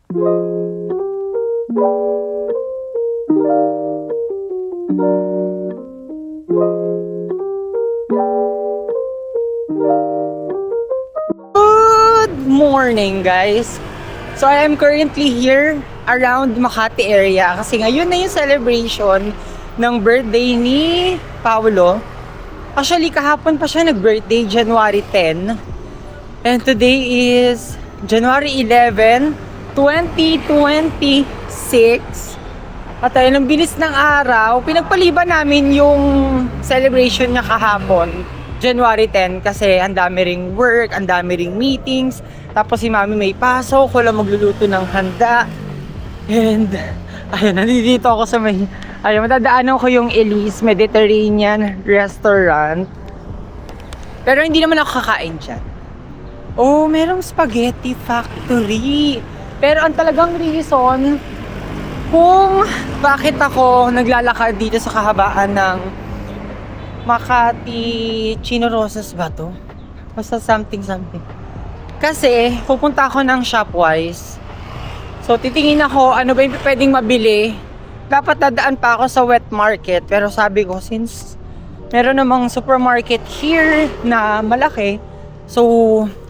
Good morning, guys. So I am currently here around Makati area kasi ngayon na yung celebration ng birthday ni Paolo. Actually, kahapon pa siya nag-birthday, January 10. And today is January 11, 2026. At ayun, ang bilis ng araw. Pinagpaliban namin yung celebration niya kahapon, January 10, kasi ang dami ring work, ang dami ring meetings. Tapos si Mami may pasok, wala magluluto ng handa. And ayun, nandito ako sa may... Ayun, matadaanan ko yung Elise Mediterranean Restaurant. Pero hindi naman ako kakain dyan. Oh, merong spaghetti factory. Pero ang talagang reason kung bakit ako naglalakad dito sa kahabaan ng Makati Chino Rosas ba to? Basta something. Kasi pupunta ako ng Shopwise. So titingin ako ano ba yung pwedeng mabili. Dapat dadaan pa ako sa wet market. Pero sabi ko, since meron namang supermarket here na malaki, so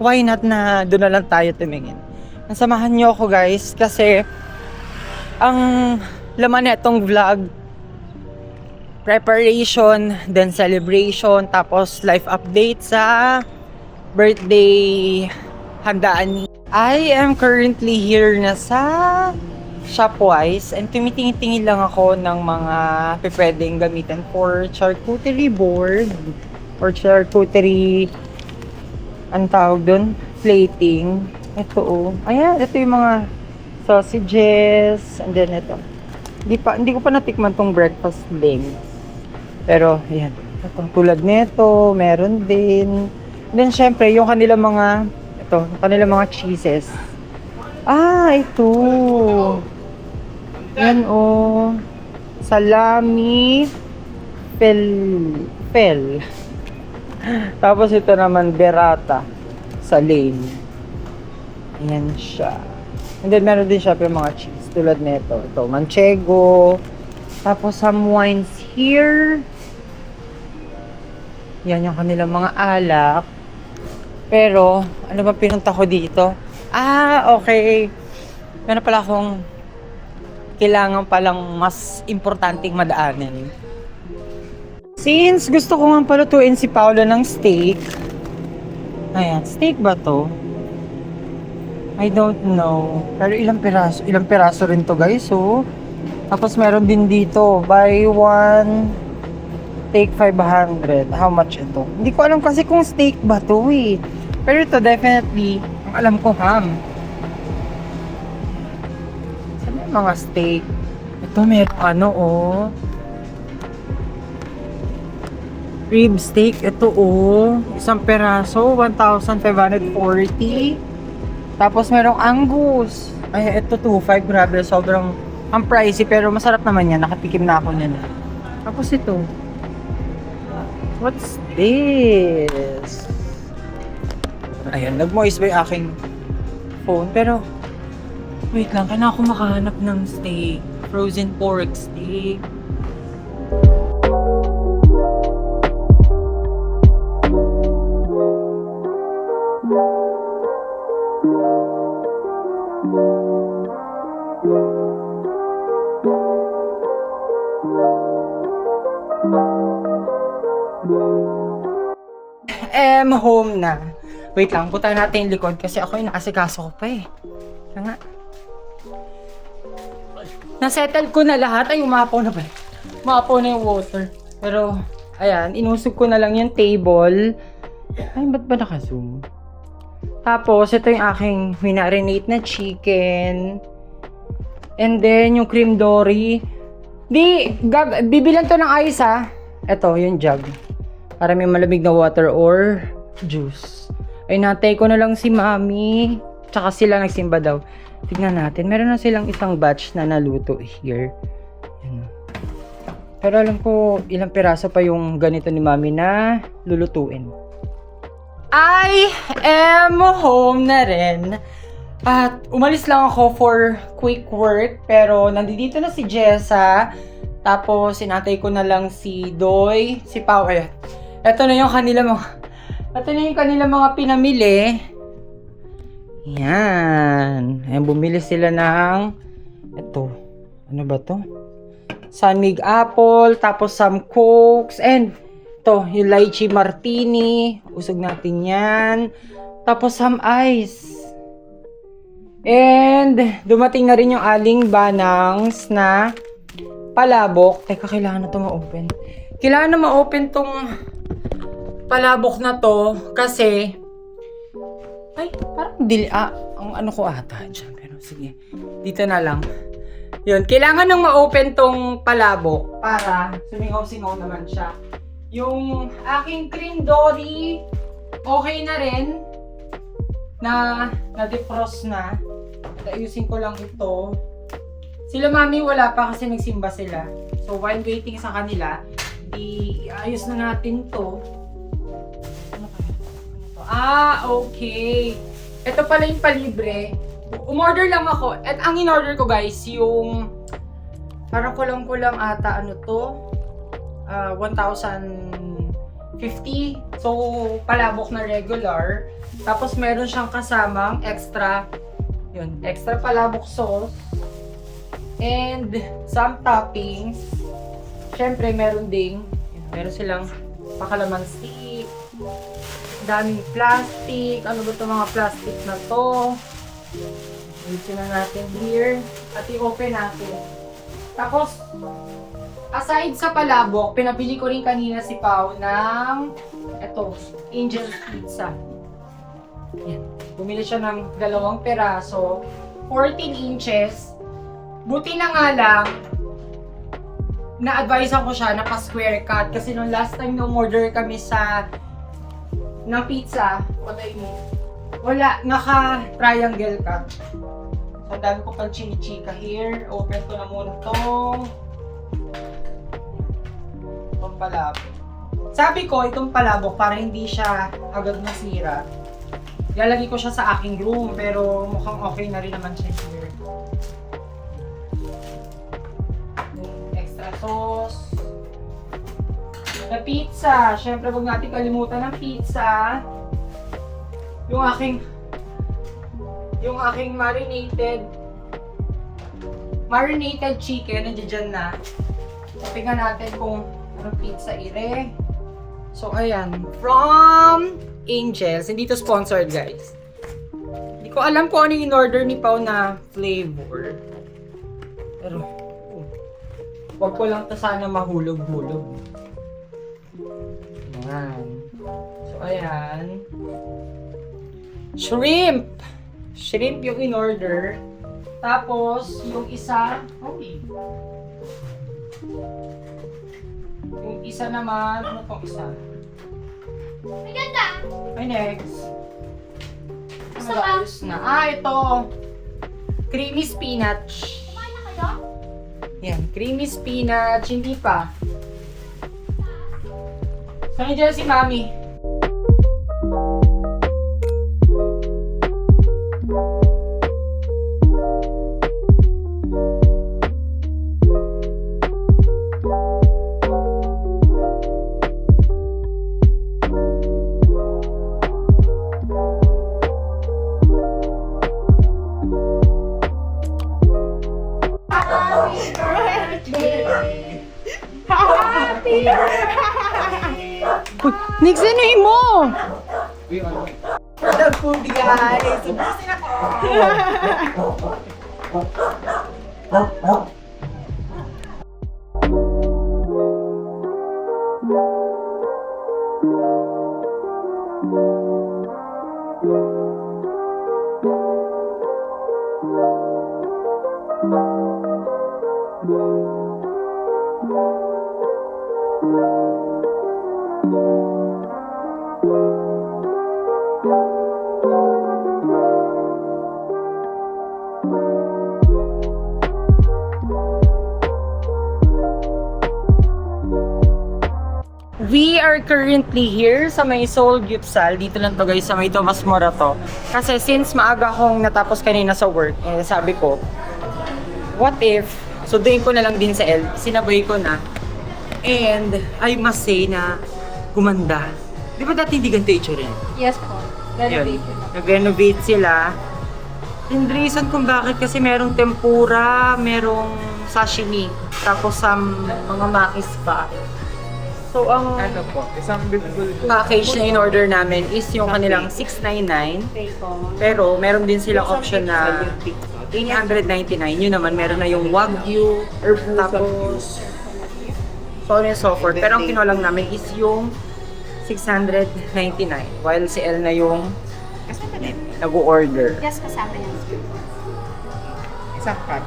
why not na doon na lang tayo tumingin. Nasamahan nyo ako, guys, kasi ang laman netong vlog, preparation, then celebration, tapos life update sa birthday handaan ni. I am currently here na sa Shopwise and tumitingin-tingin lang ako ng mga pwedeng gamitin for charcuterie board or charcuterie, ang tawag doon, plating. Ito oh. Ayan, ito yung mga sausages and then ito. Hindi ko pa natikman tong breakfast links. Pero ayan, ito, tulad nito, meron din. And then syempre yung kanilang mga cheeses. Ah, ito. Yan oh. Salami pel. Tapos ito naman burrata sa lane. Ayan siya. And then meron din siya yung mga cheese tulad nito. Ito, manchego. Tapos some wines here. Yan yung kanilang mga alak. Pero, ano ba pinunta ko dito? Ah, okay. Meron pala akong kailangan palang mas importanteng madaanin. Since gusto ko nga palutuin si Paolo ng steak. Ayan, steak ba to? I don't know. Pero ilang piraso rin to, guys, oh. Tapos meron din dito, buy one, take 500. How much ito? Hindi ko alam kasi kung steak ba to, eh. Pero ito, definitely, ang alam ko, ham. Saan yung mga steak? Ito, meron oh. Rib steak, ito oh. Isang peraso, 1,540. Tapos merong Angus. Ay, ito 2,500. Grabe, sobrang ang pricey pero masarap naman yan. Nakatikim na ako nila. Tapos ito. What's this? Ayan, nag-moist ba yung aking phone? Pero, wait lang, kailangan ako makahanap ng steak. Frozen pork steak. Home na. Wait lang, punta natin yung likod kasi ako yung nakasikaso ko pa eh. Kaya nga. Nasettle ko na lahat. Ay, umapaw na ba? Umapaw na yung water. Pero, ayan, inusog ko na lang yung table. Ay, ba't ba naka-zoom? Tapos, ito yung aking minarinate na chicken. And then, yung cream dory. Bibilan to ng ice ha. Ito, yung jug. Para may malamig na water or juice. Ay, natay ko na lang si Mami. Tsaka sila nagsimba daw. Tignan natin. Meron na silang isang batch na naluto here. Yan. Pero alam ko, ilang piraso pa yung ganito ni Mami na lulutuin. I am home na rin. At umalis lang ako for quick work, pero nandito na si Jessa. Tapos sinatay ko na lang si Doy, si Pao. Ito na yung kanila mga pinamili. Yan. Ayan, bumili sila ng ito. Ano ba to? Sunmig apple, tapos some cokes, and ito, yung lychee martini. Usog natin yan. Tapos some ice. And dumating na rin yung aling banangs na palabok. Teka, kailangan na ito ma-open. Kailangan na ma-open tong palabok na to kasi ay, parang ang ano ko ata dyan. Pero sige, dito na lang. Yun, kailangan nang ma-open tong palabok para sumingaw-singaw naman siya. Yung aking cream dory, okay na rin. Na-defrost na. Ayusin ko lang ito. Sila mami wala pa kasi nagsimba sila. So while waiting sa kanila, iayos na natin to. Ano kaya? Okay. Ito pala yung palibre. Umorder lang ako. At ang in-order ko guys, yung parang kulang-kulang ata ano to. 1,050. So palabok na regular. Tapos meron siyang kasamang extra palabok sauce and some toppings. Syempre meron silang pakalamansi, daming plastic. Ano ba 'tong mga plastic na to? Dito na natin here at i-open natin. Tapos aside sa palabok, pinabili ko rin kanina si Pao ng Angel's Pizza. Yan. Bumili siya ng 2 peraso, 14 inches. Buti na nga lang, na-advisean ko siya na pa-square cut. Kasi nung last time na umorder kami ng pizza, wala, naka-triangle cut. So, dami ko pang chinichika here. Open ko na muna itong palabok. Sabi ko, itong palabok, para hindi siya agad masira, lalagay ko siya sa aking room, pero mukhang okay na rin naman siya here. Extra sauce. Na pizza. Siyempre, huwag natin kalimutan ng pizza. Yung aking marinated chicken, nandiyan na. Tingnan natin kung anong pizza ire. So, ayan. From Angels. Hindi to sponsored, guys. Hindi ko alam kung ano yung in-order ni Pao na flavor. Pero, wag ko lang to sana mahulog-hulog. Ayan. So, ayan. Shrimp. Shrimp yung in-order. Tapos, yung isa, yung isa naman, ano pong isa? Maganda! Ay, next. Gusto ka? Na. Ito. Creamy spinach. Kumain na kayo? Yan, creamy spinach. Hindi pa. Saan dyan si Mami? Nix, ano mo? The food, guys. Ubusin ako. We are currently here sa may Seoul Gyupsal. Dito lang to guys, sa may Tomas Morato. Kasi since maaga akong natapos kanina sa work, sabi ko, what if, sunduin ko na lang din sa L, sinabay ko na. And I must say na gumanda. Di ba dati hindi ganito itsura yan? Yes po. Yun. Nag-renovate sila. And reason kung bakit kasi merong tempura, merong sashimi, tapos mga makis pa. So, ang Ano po? Isang bibigol po. package na in-order namin is yung kanilang 699. Pero meron din silang option na 899. Yun naman, meron na yung Wagyu, tapos so on and so forth. Pero ang kinuha lang namin is yung 699. While si L na yung nag-order. Yes, kasama yan. Isang cut.